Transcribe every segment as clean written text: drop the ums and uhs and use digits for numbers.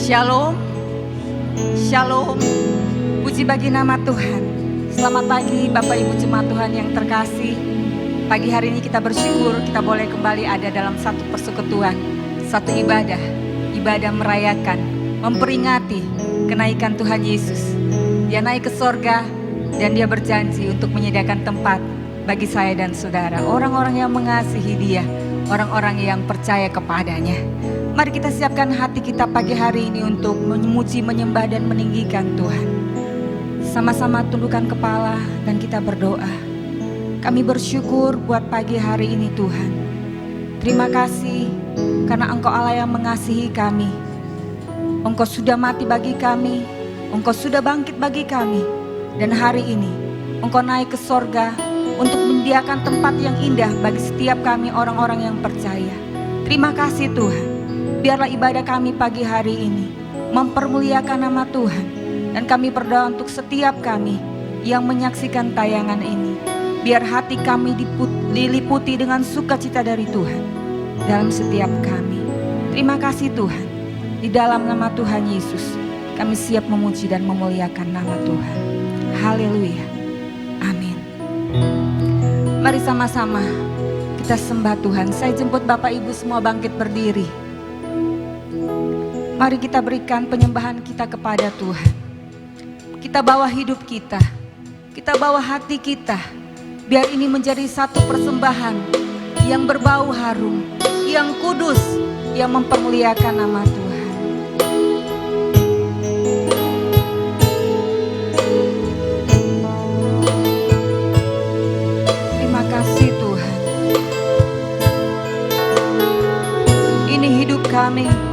Shalom, Shalom, puji bagi nama Tuhan. Selamat pagi Bapak Ibu Jemaat Tuhan yang terkasih. Pagi hari ini kita bersyukur kita boleh kembali ada dalam satu persekutuan, satu ibadah merayakan, memperingati kenaikan Tuhan Yesus. Dia naik ke sorga dan dia berjanji untuk menyediakan tempat bagi saya dan saudara, orang-orang yang mengasihi dia, orang-orang yang percaya kepadanya. Mari kita siapkan hati kita pagi hari ini untuk memuji, menyembah dan meninggikan Tuhan. Sama-sama tundukkan kepala dan kita berdoa. Kami bersyukur buat pagi hari ini Tuhan. Terima kasih karena Engkau Allah yang mengasihi kami. Engkau sudah mati bagi kami, Engkau sudah bangkit bagi kami. Dan hari ini Engkau naik ke sorga untuk menyediakan tempat yang indah bagi setiap kami orang-orang yang percaya. Terima kasih Tuhan. Biarlah ibadah kami pagi hari ini mempermuliakan nama Tuhan. Dan kami berdoa untuk setiap kami yang menyaksikan tayangan ini. Biar hati kami diliputi dengan sukacita dari Tuhan dalam setiap kami. Terima kasih Tuhan. Di dalam nama Tuhan Yesus kami siap memuji dan memuliakan nama Tuhan. Haleluya. Amin. Mari sama-sama kita sembah Tuhan. Saya jemput Bapak Ibu semua bangkit berdiri. Mari kita berikan penyembahan kita kepada Tuhan. Kita bawa hidup kita bawa hati kita. Biar ini menjadi satu persembahan yang berbau harum, yang kudus, yang mempermuliakan nama Tuhan. Terima kasih Tuhan. Ini hidup kami.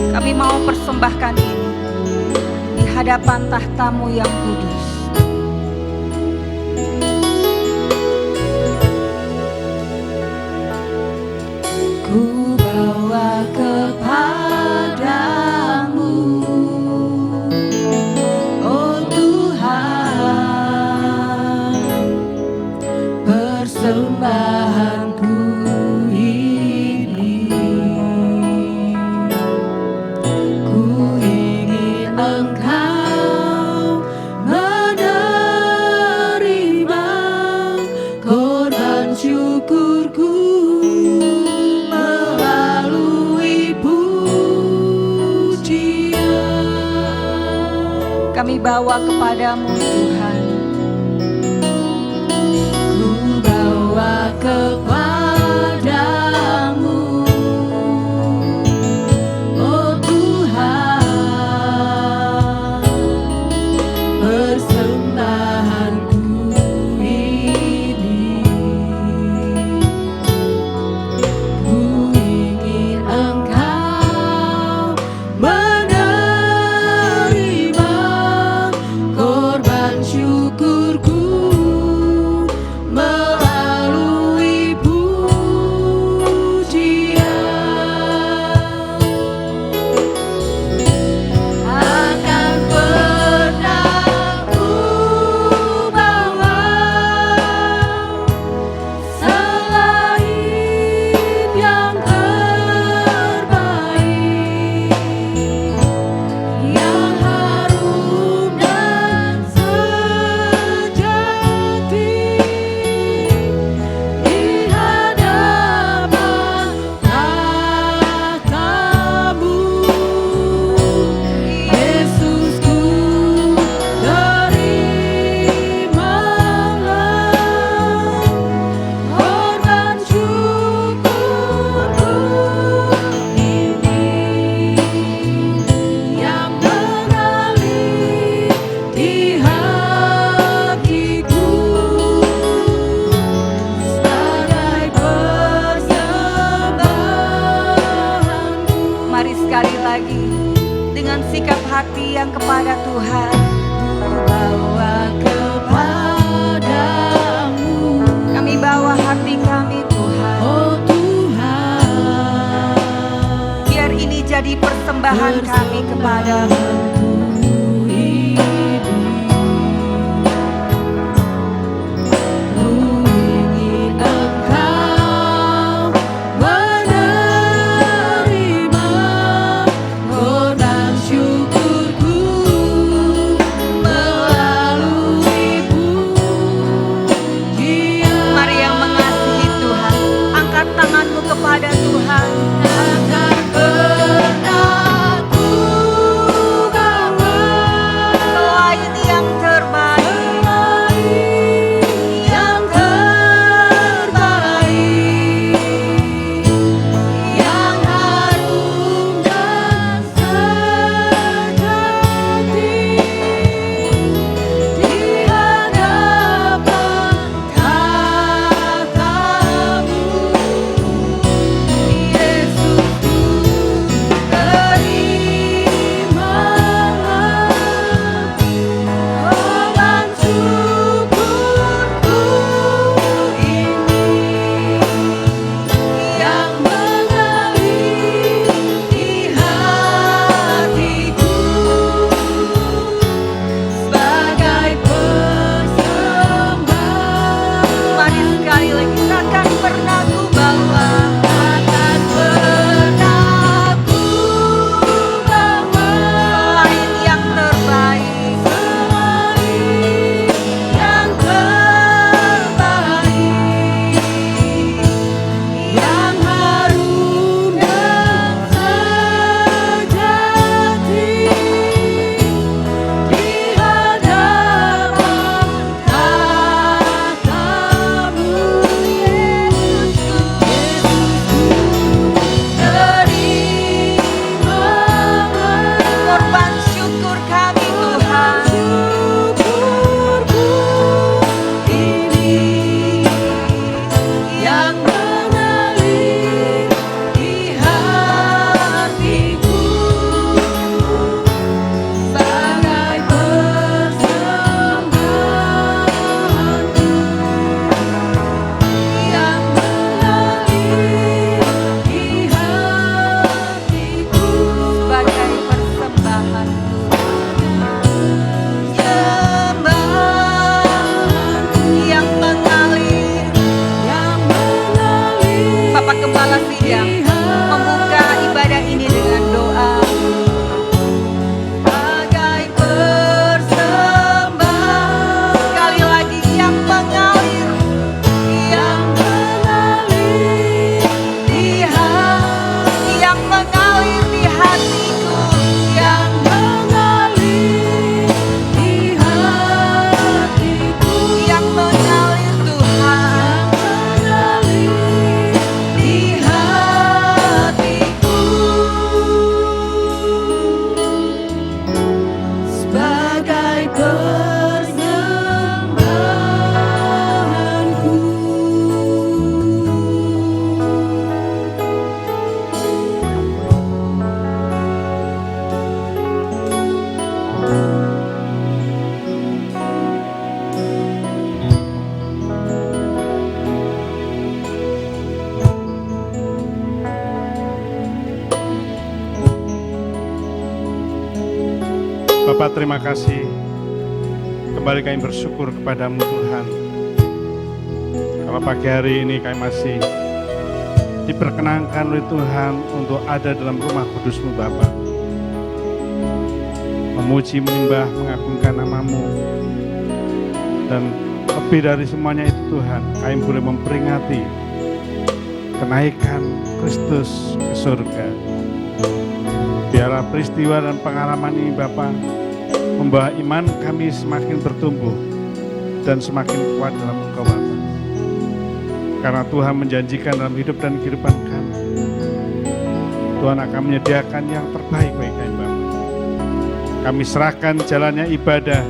Kami mau persembahkan ini di hadapan tahta-Mu yang kudus. Ku bawa kepadamu, oh Tuhan, persembahanku. Kami bawa kepadamu Tuhan. Ku bawa kepadamu, oh Tuhan, persembahanku ini. Ku ingin Engkau syukurku melalui pujian. Akan pernah ku bawa selain yang terbaik, yang harum dan hati yang kepada Tuhan. Bawa kepadamu, kami bawa hati kami Tuhan, oh Tuhan. Biar ini jadi persembahan kami kepadamu. berterima kasih. Kembali kami bersyukur kepadamu Tuhan. Kalau pagi hari ini kami masih diperkenankan oleh Tuhan untuk ada dalam rumah kudus-Mu Bapa. Memuji, menyembah, mengagungkan nama-Mu. Dan lebih dari semuanya itu Tuhan, kami boleh memperingati kenaikan Kristus ke surga. Biarlah peristiwa dan pengalaman ini Bapa membawa iman kami semakin bertumbuh dan semakin kuat dalam Engkau Bapa. Karena Tuhan menjanjikan dalam hidup dan kehidupan kami, Tuhan akan menyediakan yang terbaik bagi kami Bapa. Kami serahkan jalannya ibadah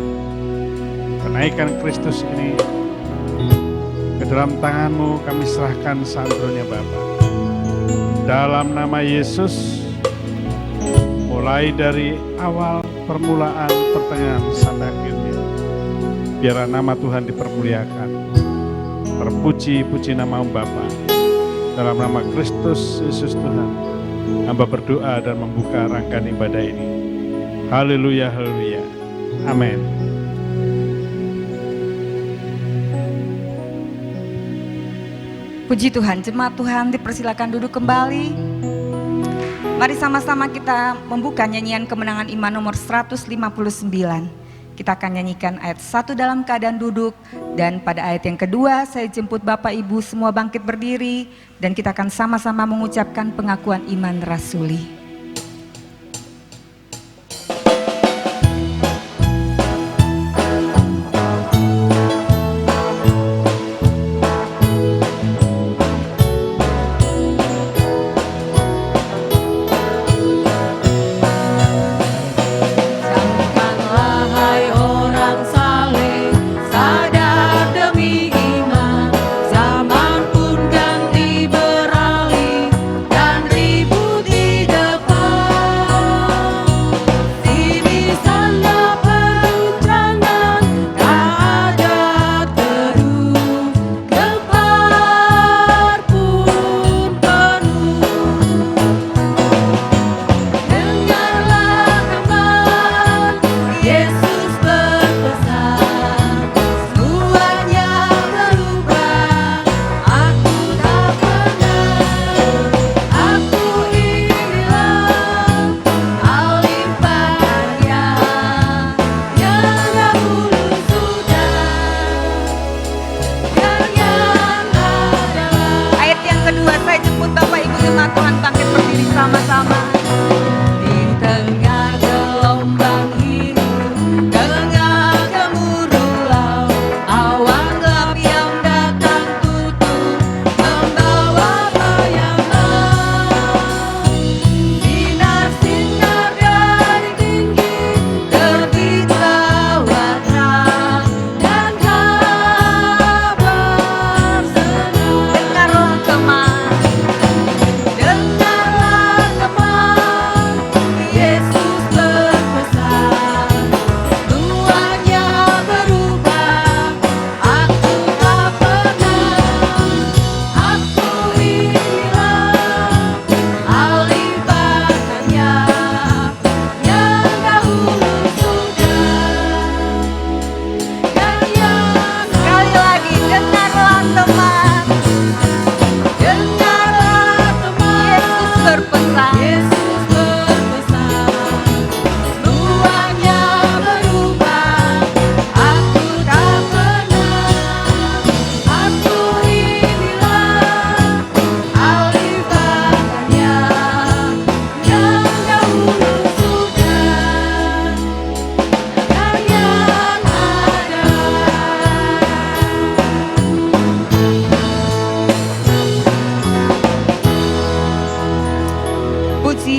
kenaikan Kristus ini ke dalam tangan-Mu, kami serahkan seandainya Bapa. Dalam nama Yesus, mulai dari awal permulaan pertengahan sampai akhirnya, biarlah nama Tuhan dipermuliakan. Terpuji-puji nama-Mu Bapa. Dalam nama Kristus Yesus Tuhan, hamba berdoa dan membuka rangkaian ibadah ini. Haleluya, haleluya. Amin. Puji Tuhan, jemaat Tuhan dipersilakan duduk kembali. Mari sama-sama kita membuka nyanyian kemenangan iman nomor 159. Kita akan nyanyikan ayat 1 dalam keadaan duduk, dan pada ayat yang kedua saya jemput Bapak Ibu semua bangkit berdiri dan kita akan sama-sama mengucapkan pengakuan iman rasuli.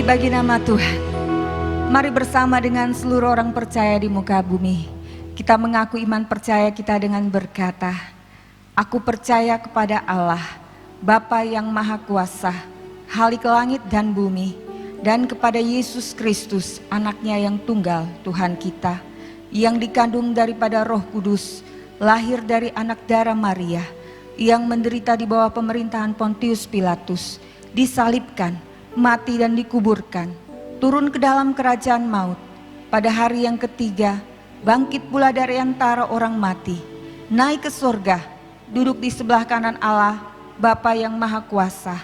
Bagi nama Tuhan, mari bersama dengan seluruh orang percaya di muka bumi, kita mengaku iman percaya kita dengan berkata, aku percaya kepada Allah, Bapa yang Maha Kuasa, Khalik langit dan bumi, dan kepada Yesus Kristus, anaknya yang tunggal, Tuhan kita, yang dikandung daripada Roh Kudus, lahir dari anak darah Maria, yang menderita di bawah pemerintahan Pontius Pilatus, disalibkan, mati dan dikuburkan, turun ke dalam kerajaan maut, Pada hari yang ketiga, bangkit pula dari antara orang mati, naik ke surga, duduk di sebelah kanan Allah, Bapa yang Maha Kuasa,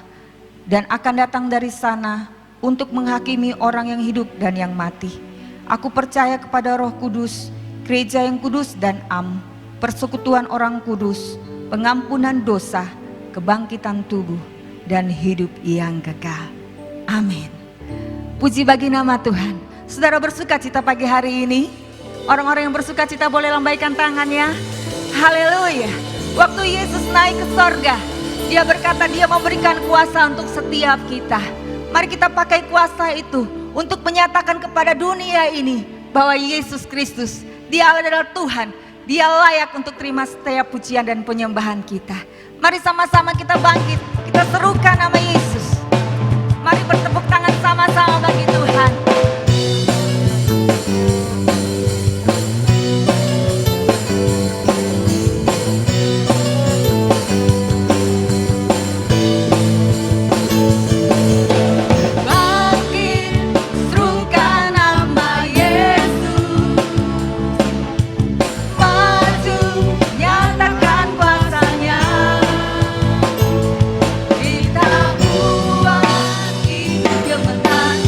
dan akan datang dari sana untuk menghakimi orang yang hidup dan yang mati. Aku percaya kepada Roh Kudus, gereja yang kudus dan am, persekutuan orang kudus, pengampunan dosa, kebangkitan tubuh, dan hidup yang kekal. Amin. Puji bagi nama Tuhan. Saudara bersuka cita pagi hari ini? Orang-orang yang bersuka cita boleh lambaikan tangannya. Haleluya. Waktu Yesus naik ke sorga, Dia berkata Dia memberikan kuasa untuk setiap kita. Mari kita pakai kuasa itu untuk menyatakan kepada dunia ini bahwa Yesus Kristus, Dia adalah Tuhan. Dia layak untuk terima setiap pujian dan penyembahan kita. Mari sama-sama kita bangkit, kita serukan nama Yesus. Mari bertepuk tangan sama-sama bagi Tuhan. Kita buat hidup yang menang.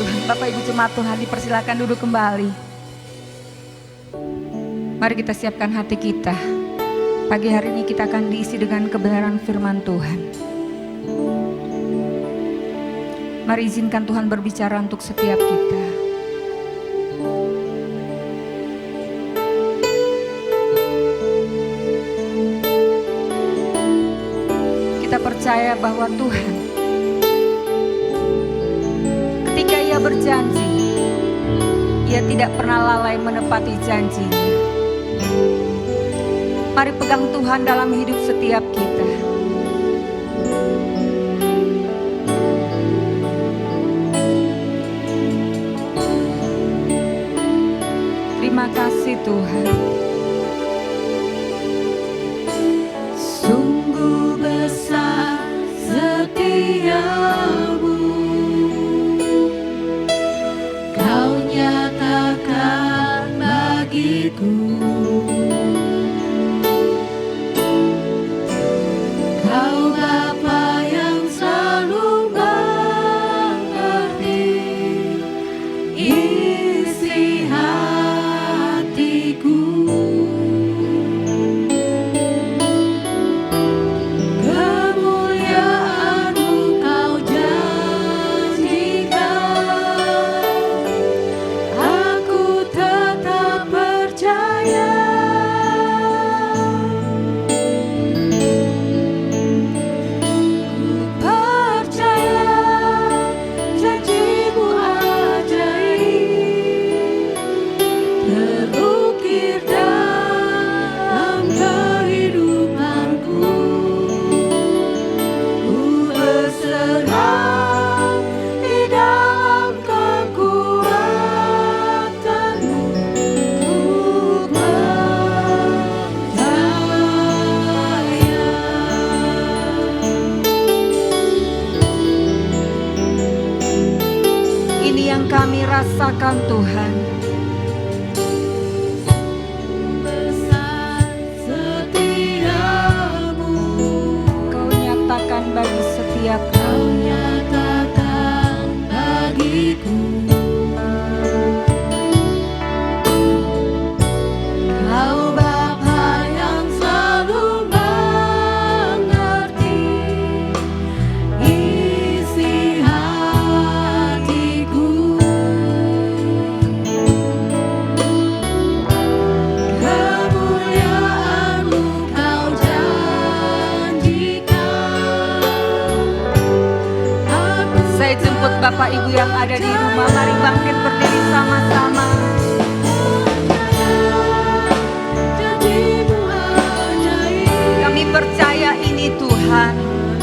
Tuhan. Bapak Ibu jemaat Tuhan, dipersilakan duduk kembali. Mari kita siapkan hati kita. Pagi hari ini kita akan diisi dengan kebenaran firman Tuhan. Mari izinkan Tuhan berbicara untuk setiap kita. Kita percaya bahwa Tuhan, ketika Ia berjanji, Ia tidak pernah lalai menepati janjinya. Mari pegang Tuhan dalam hidup setiap kita. Terima kasih Tuhan. Sungguh besar setiamu, Kau nyatakan bagiku. Kau Bapa yang selalu mengerti isi hatiku. Kemuliaan-Mu Kau janjikan, aku tetap percaya. Ku percaya janji-Mu ajaib, terukir dalam kehidupanku. Ku berserah di dalam kekuatan-Mu. Ku percaya. Ini yang kami rasakan Tuhan. Besar setiamu, Kau nyatakan bagi setiap Kau kami. nyatakan bagiku. Kau Bapa yang selalu mengerti isi hatiku. Kemuliaan-Mu Kau janjikan, aku Saya jemput Bapak Ibu yang ada di rumah, mari bangkit berdiri sama-sama. janji-Mu ajaib, Kami percaya ini Tuhan.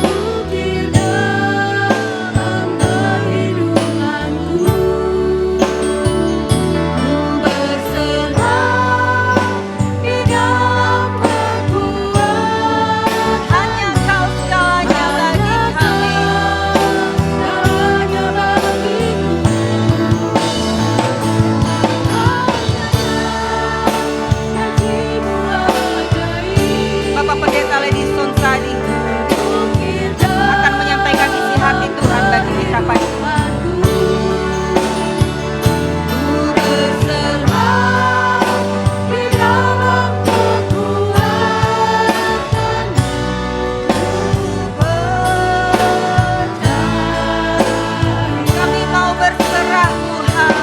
terukir dalam kehidupanku. Ku berserah di dalam kekuatan. Hanya Kau segalanya bagi kami. Segalanya bagiku. Janji-Mu ajaib, Bapak Pendeta Ledison Sadi terukir akan menyampaikan isi hati Tuhan bagi kita pagi ini. Ku berserah di dalam kekuatan. Ku percaya. Kami mau berserah Tuhan.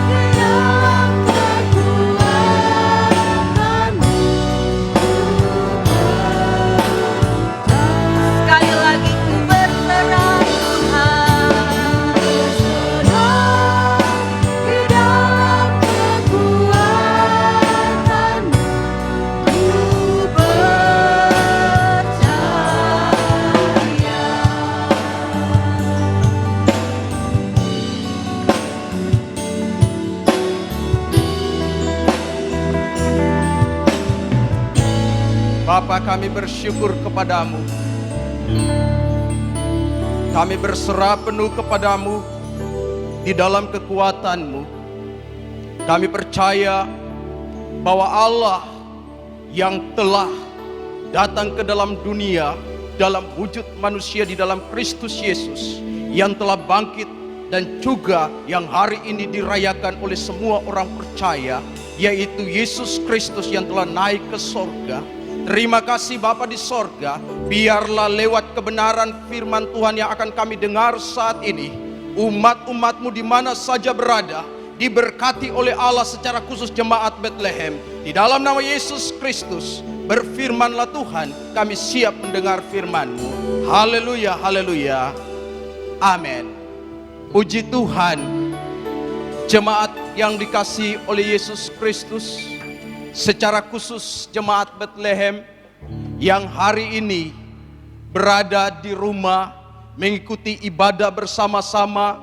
Di dalam kekuatan-Mu, ku percaya. Sekali lagi ku berserah Tuhan. Berserah di dalam kekuatan-Mu, ku percaya. Bapa, kami bersyukur kepadamu. Kami berserah penuh kepadamu di dalam kekuatan-Mu. Kami percaya bahwa Allah yang telah datang ke dalam dunia dalam wujud manusia di dalam Kristus Yesus, yang telah bangkit dan juga yang hari ini dirayakan oleh semua orang percaya, yaitu Yesus Kristus yang telah naik ke sorga. Terima kasih Bapa di sorga, biarlah lewat kebenaran firman Tuhan yang akan kami dengar saat ini, umat-umat-Mu di mana saja berada, diberkati oleh Allah secara khusus jemaat Bethlehem. Di dalam nama Yesus Kristus, berfirmanlah Tuhan, kami siap mendengar firman-Mu. Haleluya, haleluya, amin. Puji Tuhan, jemaat yang dikasihi oleh Yesus Kristus, secara khusus jemaat Bethlehem yang hari ini berada di rumah mengikuti ibadah bersama-sama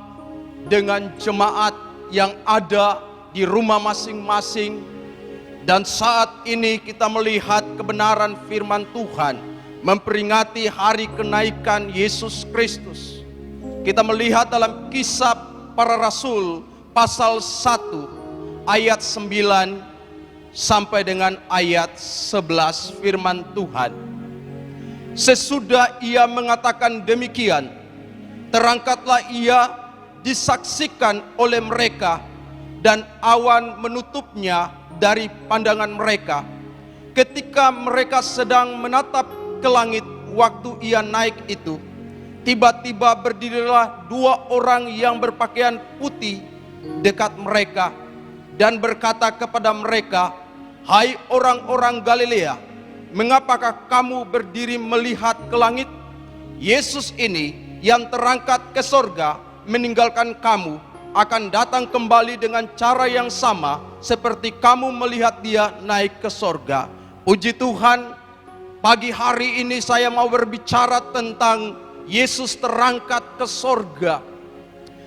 dengan jemaat yang ada di rumah masing-masing. Dan saat ini kita melihat kebenaran firman Tuhan memperingati hari kenaikan Yesus Kristus. Kita melihat dalam Kisah Para Rasul pasal 1 ayat 9 sampai dengan ayat 11 firman Tuhan. Sesudah ia mengatakan demikian, terangkatlah ia disaksikan oleh mereka, dan awan menutupnya dari pandangan mereka. Ketika mereka sedang menatap ke langit waktu ia naik itu, tiba-tiba berdirilah dua orang yang berpakaian putih dekat mereka dan berkata kepada mereka, "Hai orang-orang Galilea, mengapakah kamu berdiri melihat ke langit? Yesus ini yang terangkat ke sorga meninggalkan kamu akan datang kembali dengan cara yang sama seperti kamu melihat dia naik ke sorga." Puji Tuhan, pagi hari ini saya mau berbicara tentang Yesus terangkat ke sorga.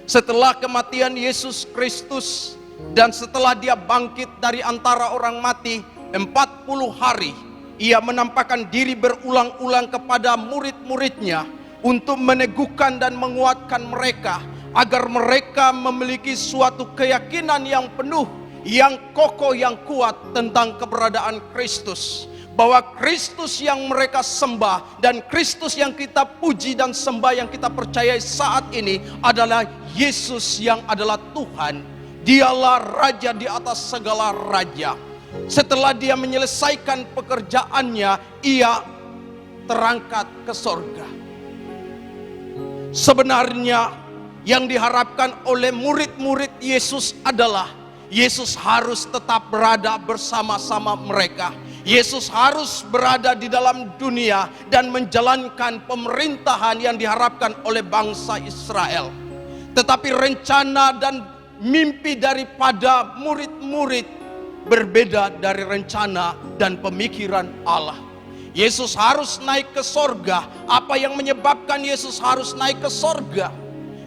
Setelah kematian Yesus Kristus dan setelah dia bangkit dari antara orang mati 40 hari, ia menampakkan diri berulang-ulang kepada murid-muridnya untuk meneguhkan dan menguatkan mereka agar mereka memiliki suatu keyakinan yang penuh, yang kokoh, yang kuat tentang keberadaan Kristus. Bahwa Kristus yang mereka sembah dan Kristus yang kita puji dan sembah, yang kita percayai saat ini adalah Yesus yang adalah Tuhan. Dialah Raja di atas segala raja. Setelah dia menyelesaikan pekerjaannya, ia terangkat ke sorga. Sebenarnya yang diharapkan oleh murid-murid Yesus adalah Yesus harus tetap berada bersama-sama mereka. Yesus harus berada di dalam dunia dan menjalankan pemerintahan yang diharapkan oleh bangsa Israel. Tetapi rencana dan mimpi daripada murid-murid berbeda dari rencana dan pemikiran Allah. Yesus harus naik ke sorga. Apa yang menyebabkan Yesus harus naik ke sorga?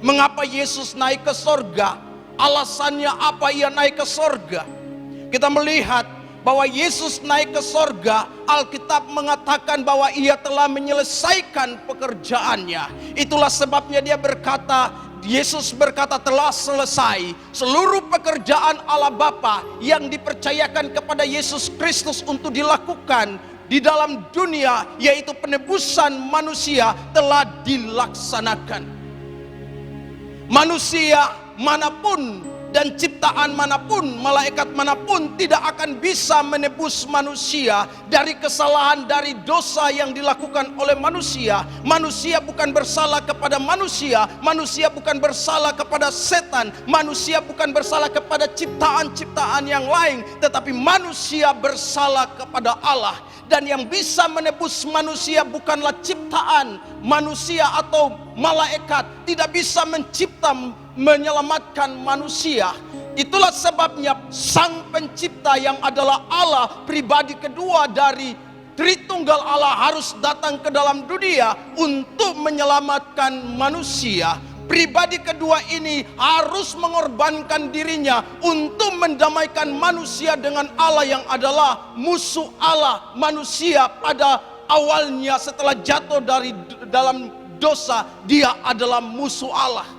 Mengapa Yesus naik ke sorga? Alasannya apa ia naik ke sorga? Kita melihat bahwa Yesus naik ke sorga. Alkitab mengatakan bahwa ia telah menyelesaikan pekerjaannya. Itulah sebabnya dia berkata, Yesus berkata, telah selesai seluruh pekerjaan Allah Bapa yang dipercayakan kepada Yesus Kristus untuk dilakukan di dalam dunia, yaitu penebusan manusia, telah dilaksanakan. Manusia manapun dan ciptaan manapun, malaikat manapun tidak akan bisa menebus manusia dari kesalahan, dari dosa yang dilakukan oleh manusia. Manusia bukan bersalah kepada manusia, manusia bukan bersalah kepada setan, manusia bukan bersalah kepada ciptaan-ciptaan yang lain, tetapi manusia bersalah kepada Allah. Dan yang bisa menebus manusia bukanlah ciptaan manusia atau malaikat, tidak bisa mencipta, menyelamatkan manusia. Itulah sebabnya Sang Pencipta yang adalah Allah, pribadi kedua dari Tritunggal Allah, harus datang ke dalam dunia untuk menyelamatkan manusia. Pribadi kedua ini harus mengorbankan dirinya untuk mendamaikan manusia dengan Allah yang adalah musuh Allah. Manusia pada awalnya setelah jatuh dari dalam dosa, dia adalah musuh Allah.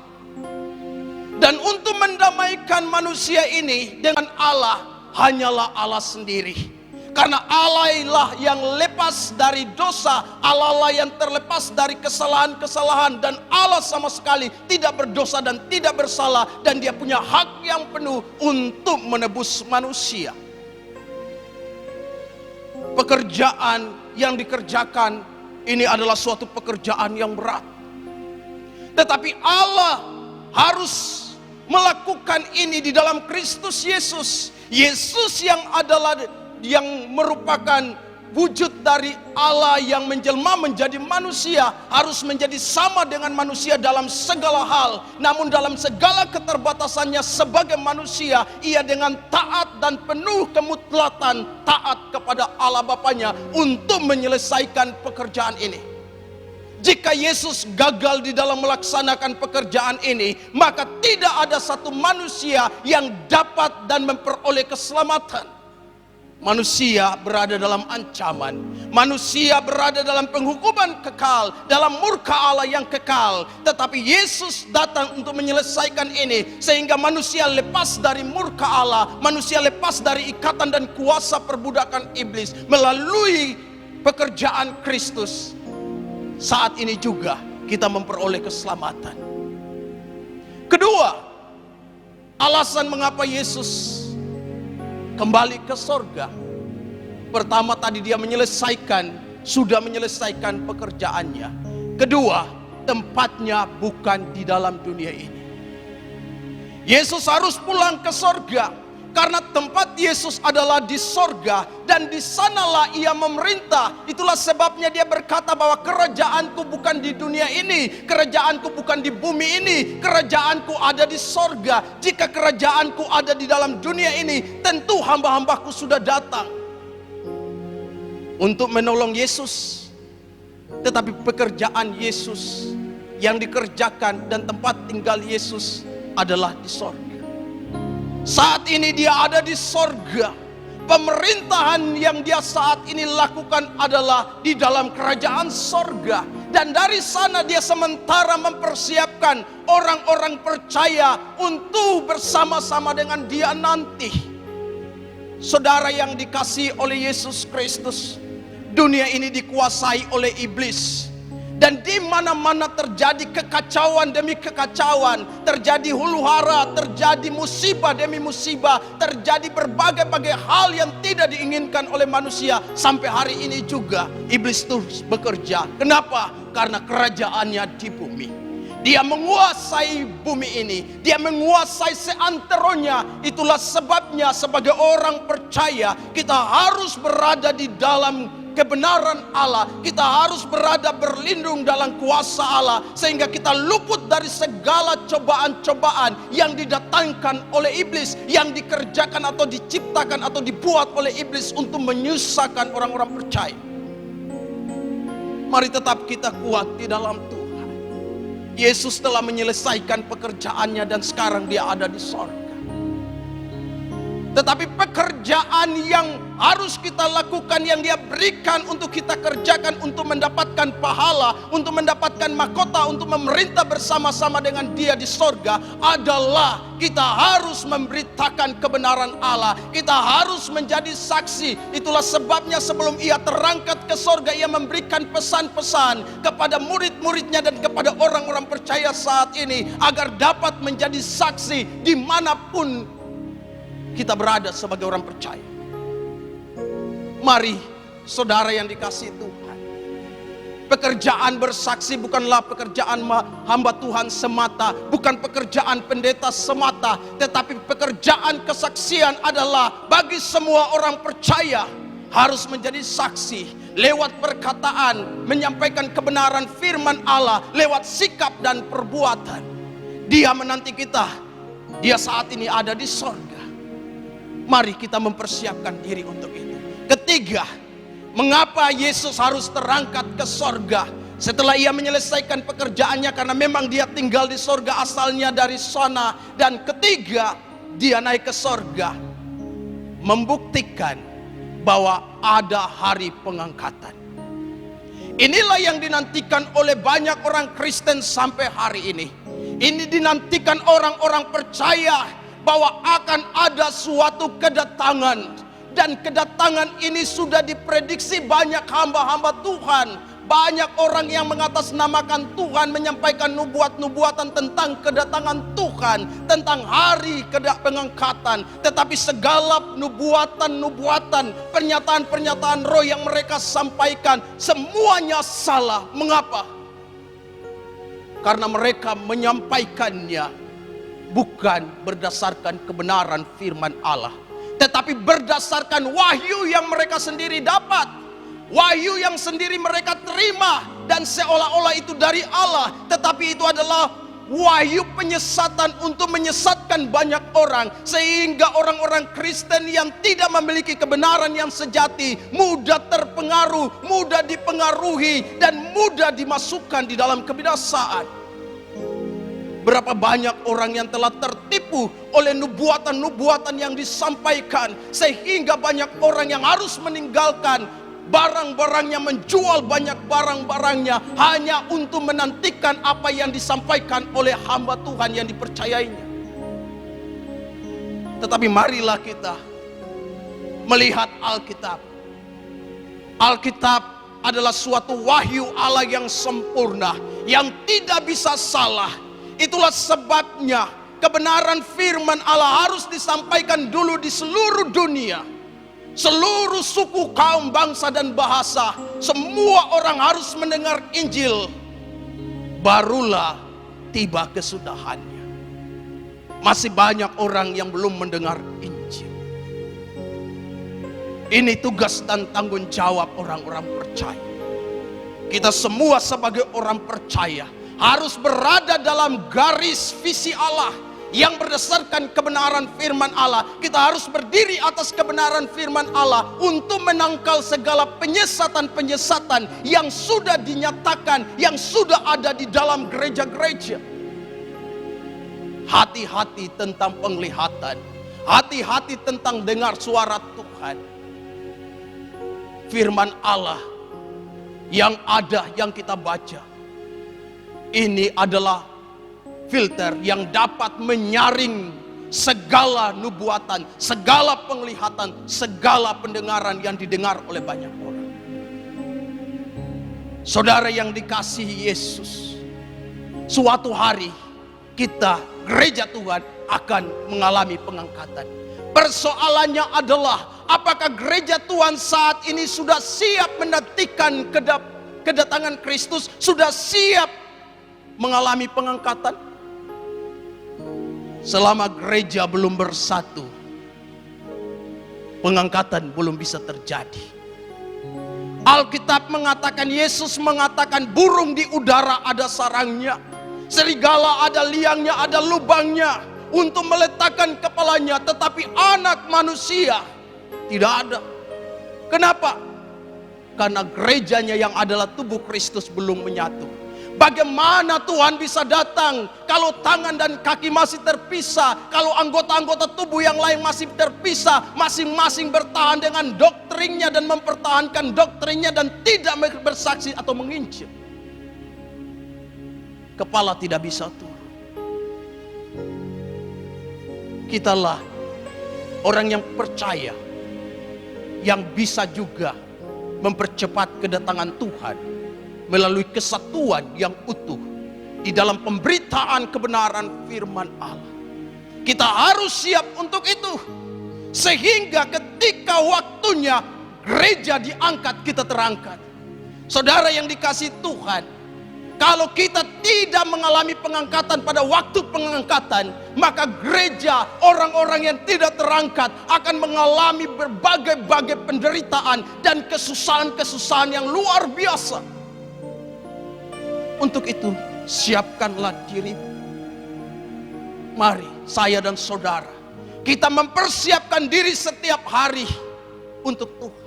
Dan untuk mendamaikan manusia ini dengan Allah, hanyalah Allah sendiri. Karena Allah lah yang lepas dari dosa, Allah lah yang terlepas dari kesalahan-kesalahan, dan Allah sama sekali tidak berdosa dan tidak bersalah, dan Dia punya hak yang penuh untuk menebus manusia. Pekerjaan yang dikerjakan ini adalah suatu pekerjaan yang berat. Tetapi Allah harus melakukan ini di dalam Kristus Yesus. Yesus yang merupakan wujud dari Allah yang menjelma menjadi manusia, harus menjadi sama dengan manusia dalam segala hal. Namun dalam segala keterbatasannya sebagai manusia, Ia dengan taat dan penuh kemutlatan taat kepada Allah Bapanya untuk menyelesaikan pekerjaan ini. Jika Yesus gagal di dalam melaksanakan pekerjaan ini, maka tidak ada satu manusia yang dapat dan memperoleh keselamatan. Manusia berada dalam ancaman, manusia berada dalam penghukuman kekal, dalam murka Allah yang kekal. Tetapi Yesus datang untuk menyelesaikan ini, sehingga manusia lepas dari murka Allah, manusia lepas dari ikatan dan kuasa perbudakan iblis melalui pekerjaan Kristus. Saat ini juga kita memperoleh keselamatan. Kedua, alasan mengapa Yesus kembali ke sorga. Pertama tadi Dia sudah menyelesaikan pekerjaannya. Kedua, tempatnya bukan di dalam dunia ini. Yesus harus pulang ke sorga, karena tempat Yesus adalah di sorga, dan di sanalah Ia memerintah. Itulah sebabnya Dia berkata bahwa kerajaanku bukan di dunia ini, kerajaanku bukan di bumi ini, kerajaanku ada di sorga. Jika kerajaanku ada di dalam dunia ini, tentu hamba-hambaku sudah datang untuk menolong Yesus. Tetapi pekerjaan Yesus yang dikerjakan dan tempat tinggal Yesus adalah di sorga. Saat ini Dia ada di sorga. Pemerintahan yang Dia saat ini lakukan adalah di dalam kerajaan sorga. Dan dari sana Dia sementara mempersiapkan orang-orang percaya untuk bersama-sama dengan Dia nanti. Saudara yang dikasihi oleh Yesus Kristus, dunia ini dikuasai oleh iblis. Dan di mana-mana terjadi kekacauan demi kekacauan, terjadi huru-hara, terjadi musibah demi musibah, terjadi berbagai-bagai hal yang tidak diinginkan oleh manusia. Sampai hari ini juga iblis terus bekerja. Kenapa? Karena kerajaannya di bumi. Dia menguasai bumi ini, Dia menguasai seanteronya. Itulah sebabnya sebagai orang percaya kita harus berada di dalam kebenaran Allah. Kita harus berada berlindung dalam kuasa Allah, sehingga kita luput dari segala cobaan-cobaan yang didatangkan oleh iblis, yang dikerjakan atau diciptakan atau dibuat oleh iblis untuk menyusahkan orang-orang percaya. Mari tetap kita kuat di dalam Tuhan. Yesus telah menyelesaikan pekerjaannya dan sekarang Dia ada di sorga. Tetapi pekerjaan yang harus kita lakukan, yang Dia berikan untuk kita kerjakan untuk mendapatkan pahala, untuk mendapatkan mahkota, untuk memerintah bersama-sama dengan Dia di sorga, adalah kita harus memberitakan kebenaran Allah. Kita harus menjadi saksi. Itulah sebabnya sebelum Ia terangkat ke sorga, Ia memberikan pesan-pesan kepada murid-muridnya dan kepada orang-orang percaya saat ini, agar dapat menjadi saksi dimanapun kita berada sebagai orang percaya. Mari saudara yang dikasihi Tuhan, pekerjaan bersaksi bukanlah pekerjaan hamba Tuhan semata, bukan pekerjaan pendeta semata, tetapi pekerjaan kesaksian adalah bagi semua orang percaya. Harus menjadi saksi lewat perkataan, menyampaikan kebenaran firman Allah, lewat sikap dan perbuatan. Dia menanti kita. Dia saat ini ada di sorga. Mari kita mempersiapkan diri untuk itu. Ketiga, mengapa Yesus harus terangkat ke sorga setelah Ia menyelesaikan pekerjaannya? Karena memang Dia tinggal di sorga, asalnya dari sana. Dan ketiga, Dia naik ke sorga membuktikan bahwa ada hari pengangkatan. Inilah yang dinantikan oleh banyak orang Kristen sampai hari ini. Ini dinantikan orang-orang percaya bahwa akan ada suatu kedatangan Dan kedatangan ini sudah diprediksi banyak hamba-hamba Tuhan. Banyak orang yang mengatasnamakan Tuhan, menyampaikan nubuat-nubuatan tentang kedatangan Tuhan, tentang hari pengangkatan. Tetapi segala nubuatan-nubuatan, pernyataan-pernyataan roh yang mereka sampaikan, semuanya salah. Mengapa? Karena mereka menyampaikannya bukan berdasarkan kebenaran firman Allah, tetapi berdasarkan wahyu yang mereka sendiri dapat. Wahyu yang sendiri mereka terima dan seolah-olah itu dari Allah, tetapi itu adalah wahyu penyesatan untuk menyesatkan banyak orang, sehingga orang-orang Kristen yang tidak memiliki kebenaran yang sejati mudah terpengaruh, mudah dipengaruhi, dan mudah dimasukkan di dalam kebinasaan. Berapa banyak orang yang telah tertipu oleh nubuatan-nubuatan yang disampaikan, sehingga banyak orang yang harus meninggalkan barang-barangnya, menjual banyak barang-barangnya hanya untuk menantikan apa yang disampaikan oleh hamba Tuhan yang dipercayainya. Tetapi marilah kita melihat Alkitab. Alkitab adalah suatu wahyu Allah yang sempurna, yang tidak bisa salah. Itulah sebabnya kebenaran firman Allah harus disampaikan dulu di seluruh dunia. Seluruh suku, kaum, bangsa, dan bahasa, semua orang harus mendengar Injil. Barulah tiba kesudahannya. Masih banyak orang yang belum mendengar Injil. Ini tugas dan tanggung jawab orang-orang percaya. Kita semua sebagai orang percaya harus berada dalam garis visi Allah yang berdasarkan kebenaran firman Allah. Kita harus berdiri atas kebenaran firman Allah untuk menangkal segala penyesatan-penyesatan yang sudah dinyatakan, yang sudah ada di dalam gereja-gereja. Hati-hati tentang penglihatan, hati-hati tentang dengar suara Tuhan. Firman Allah yang ada, yang kita baca, ini adalah filter yang dapat menyaring segala nubuatan, segala penglihatan, segala pendengaran yang didengar oleh banyak orang. Saudara yang dikasihi Yesus, suatu hari kita, gereja Tuhan, akan mengalami pengangkatan. Persoalannya adalah, apakah gereja Tuhan saat ini sudah siap menantikan kedatangan Kristus, sudah siap mengalami pengangkatan? Selama gereja belum bersatu, pengangkatan belum bisa terjadi. Alkitab mengatakan, Yesus mengatakan, burung di udara ada sarangnya, serigala ada liangnya, ada lubangnya untuk meletakkan kepalanya, tetapi anak manusia tidak ada. Kenapa? Karena gerejanya yang adalah tubuh Kristus belum menyatu. Bagaimana Tuhan bisa datang kalau tangan dan kaki masih terpisah, kalau anggota-anggota tubuh yang lain masih terpisah, masing-masing bertahan dengan doktrinnya dan mempertahankan doktrinnya dan tidak bersaksi atau menginjil. Kepala tidak bisa turun. Kitalah orang yang percaya, yang bisa juga mempercepat kedatangan Tuhan melalui kesatuan yang utuh di dalam pemberitaan kebenaran firman Allah. Kita harus siap untuk itu, sehingga ketika waktunya gereja diangkat, kita terangkat. Saudara yang dikasihi Tuhan, kalau kita tidak mengalami pengangkatan pada waktu pengangkatan, maka gereja, orang-orang yang tidak terangkat akan mengalami berbagai-bagai penderitaan dan kesusahan-kesusahan yang luar biasa. Untuk itu, siapkanlah dirimu. Mari, saya dan saudara, kita mempersiapkan diri setiap hari untuk Tuhan.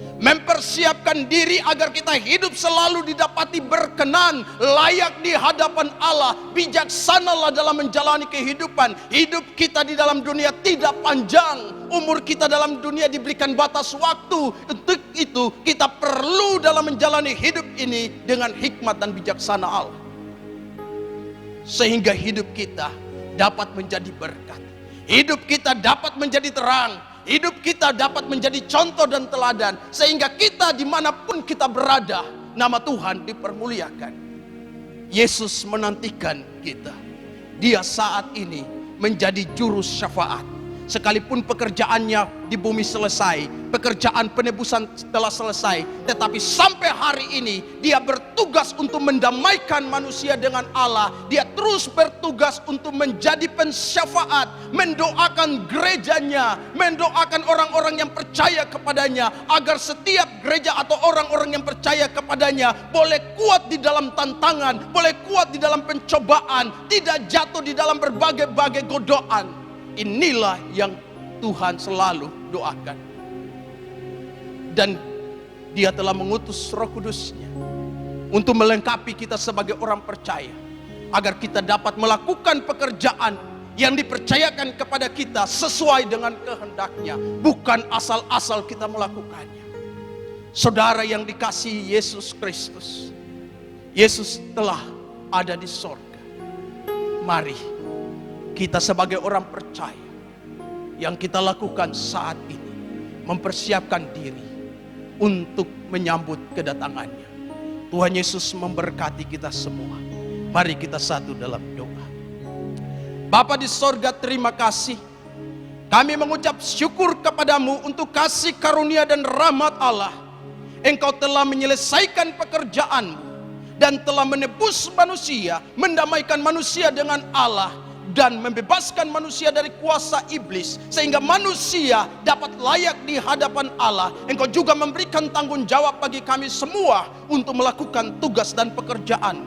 Mempersiapkan diri agar kita hidup selalu didapati berkenan, layak di hadapan Allah. Bijaksanalah dalam menjalani kehidupan. Hidup kita di dalam dunia tidak panjang. Umur kita dalam dunia diberikan batas waktu. Untuk itu kita perlu dalam menjalani hidup ini dengan hikmat dan bijaksana Allah, sehingga hidup kita dapat menjadi berkat. Hidup kita dapat menjadi terang. hidup kita dapat menjadi contoh dan teladan, sehingga kita dimanapun kita berada, nama Tuhan dipermuliakan. Yesus menantikan kita. Dia saat ini menjadi juru syafaat. Sekalipun pekerjaannya di bumi selesai, pekerjaan penebusan telah selesai, tetapi sampai hari ini dia bertugas untuk mendamaikan manusia dengan Allah. Dia terus bertugas untuk menjadi pensyafaat, mendoakan gerejanya, mendoakan orang-orang yang percaya kepadanya, agar setiap gereja atau orang-orang yang percaya kepadanya boleh kuat di dalam tantangan, boleh kuat di dalam pencobaan, tidak jatuh di dalam berbagai-bagai godaan. Inilah yang Tuhan selalu doakan. Dan Dia telah mengutus Roh Kudus-Nya untuk melengkapi kita sebagai orang percaya, agar kita dapat melakukan pekerjaan yang dipercayakan kepada kita sesuai dengan kehendak-Nya, bukan asal-asal kita melakukannya. Saudara yang dikasihi Yesus Kristus, Yesus telah ada di sorga. Mari kita sebagai orang percaya, yang kita lakukan saat ini, mempersiapkan diri untuk menyambut kedatangannya. Tuhan Yesus memberkati kita semua. Mari kita satu dalam doa. Bapa di sorga, terima kasih. Kami mengucap syukur kepadamu untuk kasih karunia dan rahmat Allah. Engkau telah menyelesaikan pekerjaanmu dan telah menebus manusia, mendamaikan manusia dengan Allah, dan membebaskan manusia dari kuasa iblis, sehingga manusia dapat layak di hadapan Allah. Engkau juga memberikan tanggung jawab bagi kami semua untuk melakukan tugas dan pekerjaan.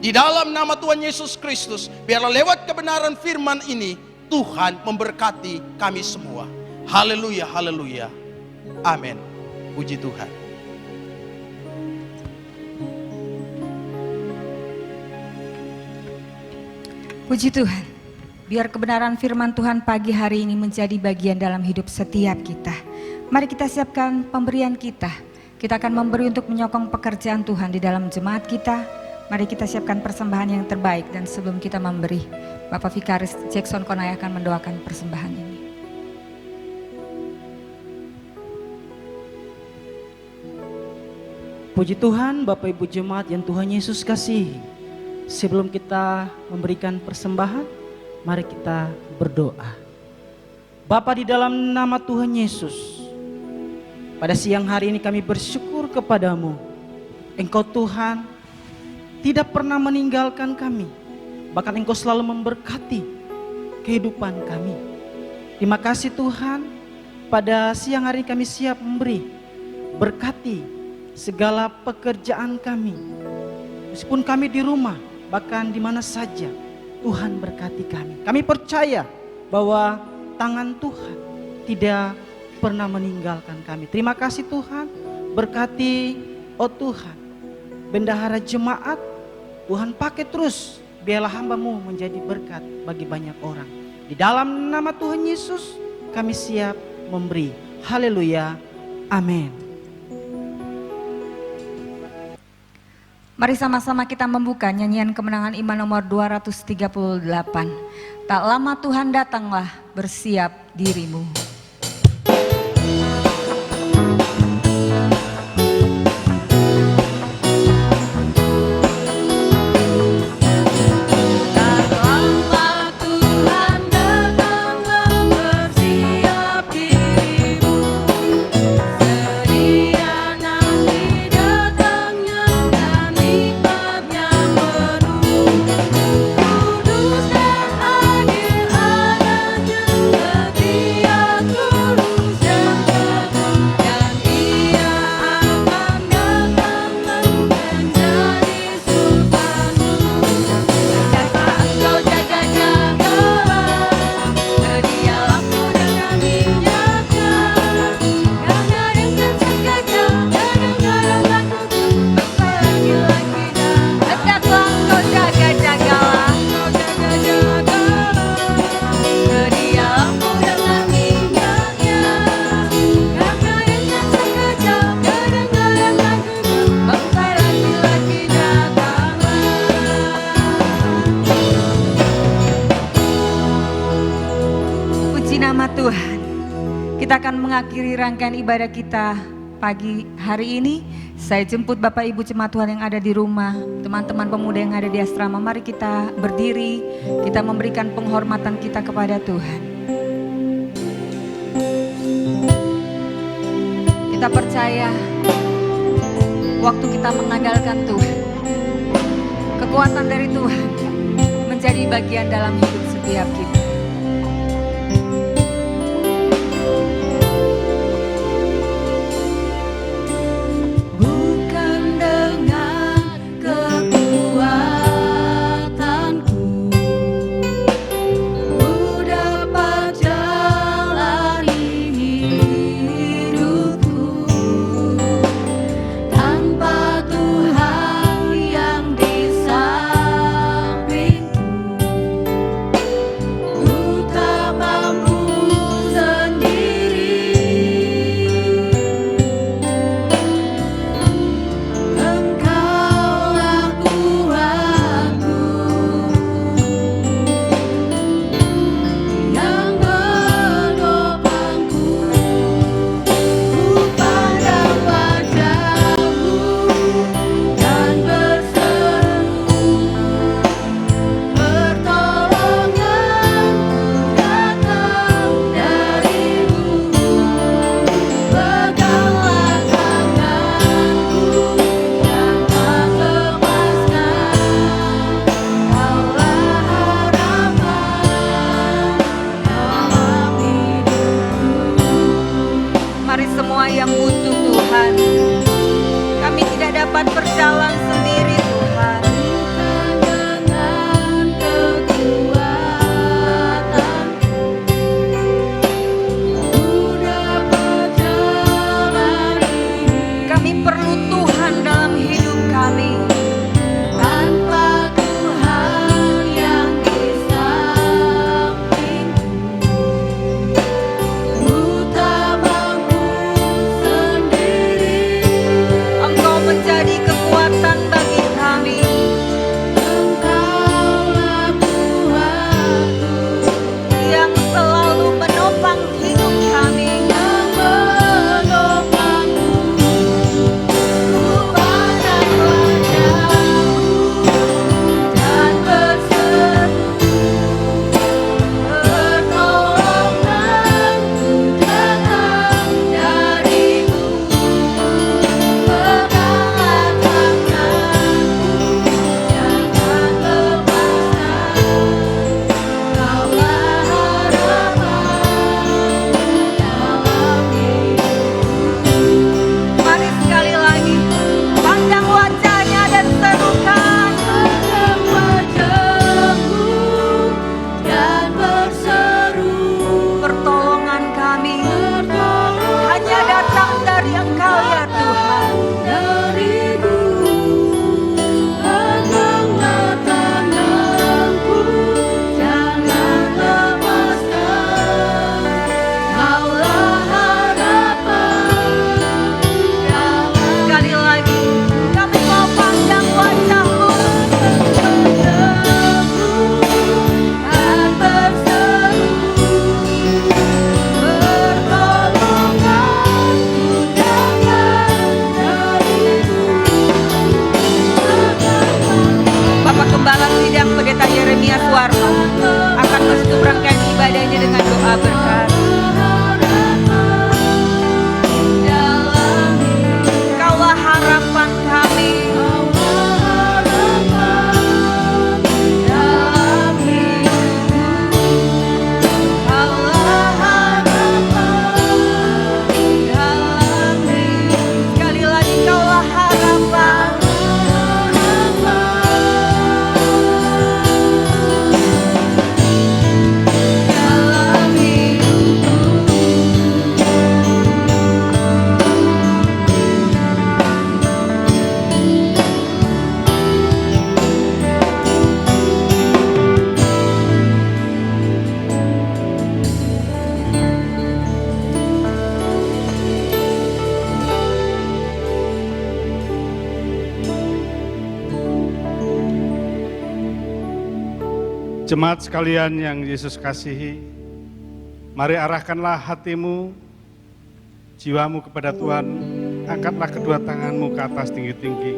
Di dalam nama Tuhan Yesus Kristus, biarlah lewat kebenaran firman ini Tuhan memberkati kami semua. Haleluya, haleluya. Amin. Puji Tuhan. Puji Tuhan. Biar kebenaran firman Tuhan pagi hari ini menjadi bagian dalam hidup setiap kita. Mari kita siapkan pemberian kita. Kita akan memberi untuk menyokong pekerjaan Tuhan di dalam jemaat kita. Mari kita siapkan persembahan yang terbaik. Dan sebelum kita memberi, Bapak Vikaris Jackson Konai akan mendoakan persembahan ini. Puji Tuhan, Bapak Ibu jemaat yang Tuhan Yesus kasihi. Sebelum kita memberikan persembahan, mari kita berdoa. Bapa, di dalam nama Tuhan Yesus, pada siang hari ini kami bersyukur kepadamu. Engkau Tuhan tidak pernah meninggalkan kami, bahkan Engkau selalu memberkati kehidupan kami. Terima kasih Tuhan, pada siang hari ini kami siap memberi. Berkati segala pekerjaan kami, meskipun kami di rumah, bahkan di mana saja. Tuhan berkati kami. Kami percaya bahwa tangan Tuhan tidak pernah meninggalkan kami. Terima kasih Tuhan. Berkati, oh Tuhan, bendahara jemaat. Tuhan pakai terus. Biarlah hamba-Mu menjadi berkat bagi banyak orang. Di dalam nama Tuhan Yesus kami siap memberi. Haleluya. Amin. Mari sama-sama kita membuka nyanyian kemenangan iman nomor 238. Tak lama Tuhan datanglah, bersiap dirimu. Kita akan mengakhiri rangkaian ibadah kita pagi hari ini. Saya jemput Bapak Ibu jemaat Tuhan yang ada di rumah, teman-teman pemuda yang ada di asrama. Mari kita berdiri, kita memberikan penghormatan kita kepada Tuhan. Kita percaya waktu kita mengandalkan Tuhan, kekuatan dari Tuhan menjadi bagian dalam hidup setiap kita. Bukan dengan kekuatanku ku dapat jalani hidupku, tanpa Tuhan yang di sampingku ku tak mampu sendiri. Engkaulah kuatku yang menopangku, ku pandang wajah-Mu dan berseru, pertolonganku datang dari-Mu. Peganglah tanganku, jangan lepaskan, Kaulah harapan dalam hidupku. Mari semua yang butuh Tuhan, kami tidak dapat berjalan sendiri Tuhan. Dengan kekuatanku ku dapat jalani Kami perlu Tuhan dalam hidup kami. tanpa Tuhan yang di sampingku ku tak mampu sendiri. Engkau menjadi kekuatan bagi kami. Engkaulah kuatku Yang selalu menopang hidup kami. yang menopangku, ku pandang wajah-Mu dan berseru, pertolonganku datang dari-Mu. Peganglah tanganku, jangan lepaskan, Kaulah harapan dalam hidupku. Mari sekali lagi, pandang wajahnya dan serukan. Pandang wajah-Mu dan berseru, Pertolongan kami pertolongan hanya datang dari Engkau ya Tuhan. dari-Mu. Peganglah tanganku, jangan lepaskan, Kaulah harapan dalam Sekali lagi, kami mau pandang wajah-Mu. wajah-Mu dan berseru, pertolonganku datang dari-Mu. Bapak Gembala Sidang Pendeta Yeremia Suwarno akan menutup rangkaian ibadahnya dengan doa berkat. Kaulah harapan kami. Sekali lagi, Kaulah harapan. Jemaat sekalian yang Yesus kasihi, mari arahkanlah hatimu jiwamu kepada Tuhan, angkatlah kedua tanganmu ke atas tinggi-tinggi.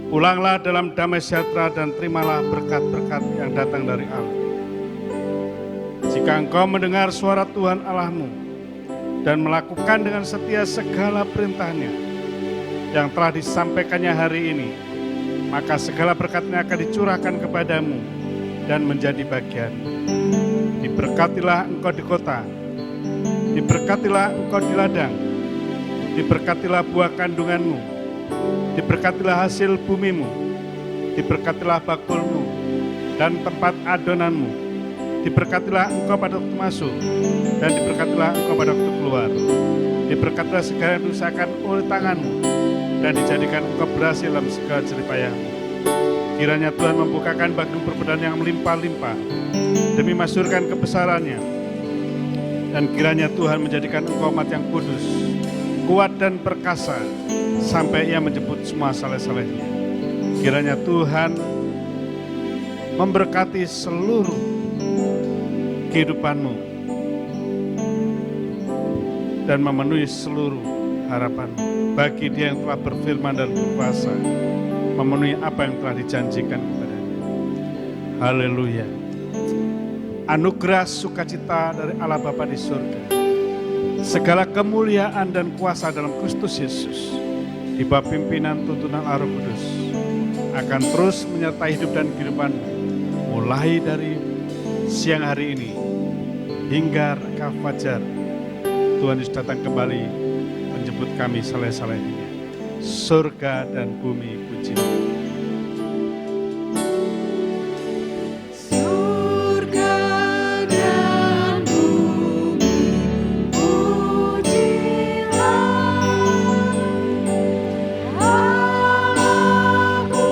Pulanglah dalam damai sejahtera dan terimalah berkat-berkat yang datang dari Allah. Jika engkau mendengar suara Tuhan Allahmu dan melakukan dengan setia segala perintahnya yang telah disampaikannya hari ini, maka segala berkatnya akan dicurahkan kepadamu dan menjadi bagian. Diberkatilah engkau di kota, diberkatilah engkau di ladang, diberkatilah buah kandunganmu, diberkatilah hasil bumimu, diberkatilah bakulmu dan tempat adonanmu, diberkatilah engkau pada waktu masuk dan diberkatilah engkau pada waktu keluar. Diberkatilah segala yang diusahakan oleh tanganmu dan dijadikan engkau berhasil dalam segala jeripayahmu. Kiranya Tuhan membukakan bagimu perbudahan yang melimpah-limpah demi masyurkan kebesarannya. Dan kiranya Tuhan menjadikan engkau umat yang kudus, kuat dan perkasa sampai Ia menjemput semua saleh-salehnya. Kiranya Tuhan memberkati seluruh kehidupanmu dan memenuhi seluruh harapanmu bagi Dia yang telah berfirman dan berkuasa, memenuhi apa yang telah dijanjikan kepadanya. Haleluya. Anugerah sukacita dari Allah Bapa di surga, segala kemuliaan dan kuasa dalam Kristus Yesus, di bawah pimpinan tuntunan Roh Kudus, akan terus menyertai hidup dan kehidupanmu, mulai dari siang hari ini hingga reka fajar. Tuhan Yesus datang kembali menjemput kami saleh-salehnya. Surga dan bumi puji-Mu. Surga dan bumi pujilah, Allahku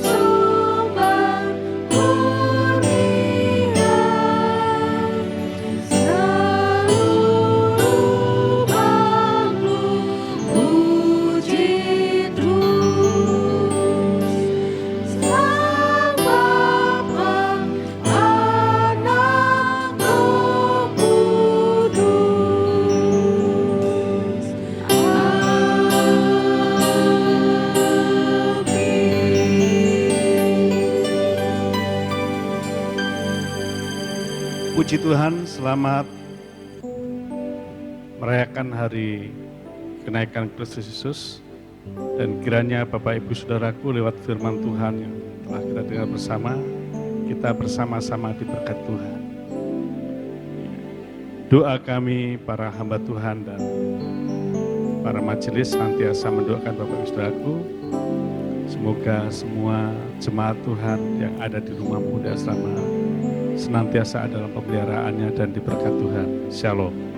sembah murninya, seluruh makhluk puji terus Sang Bapa, Anak, Roh Kudus. Puji Tuhan, selamat merayakan hari kenaikan Kristus Yesus. Dan kiranya Bapak Ibu Saudaraku lewat firman Tuhan yang telah kita dengar bersama, kita bersama-sama diberkat Tuhan. Doa kami para hamba Tuhan dan para majelis senantiasa mendoakan Bapak Ibu Saudaraku, semoga semua jemaat Tuhan yang ada di rumah muda asrama senantiasa ada dalam pemeliharaannya dan diberkat Tuhan. Shalom.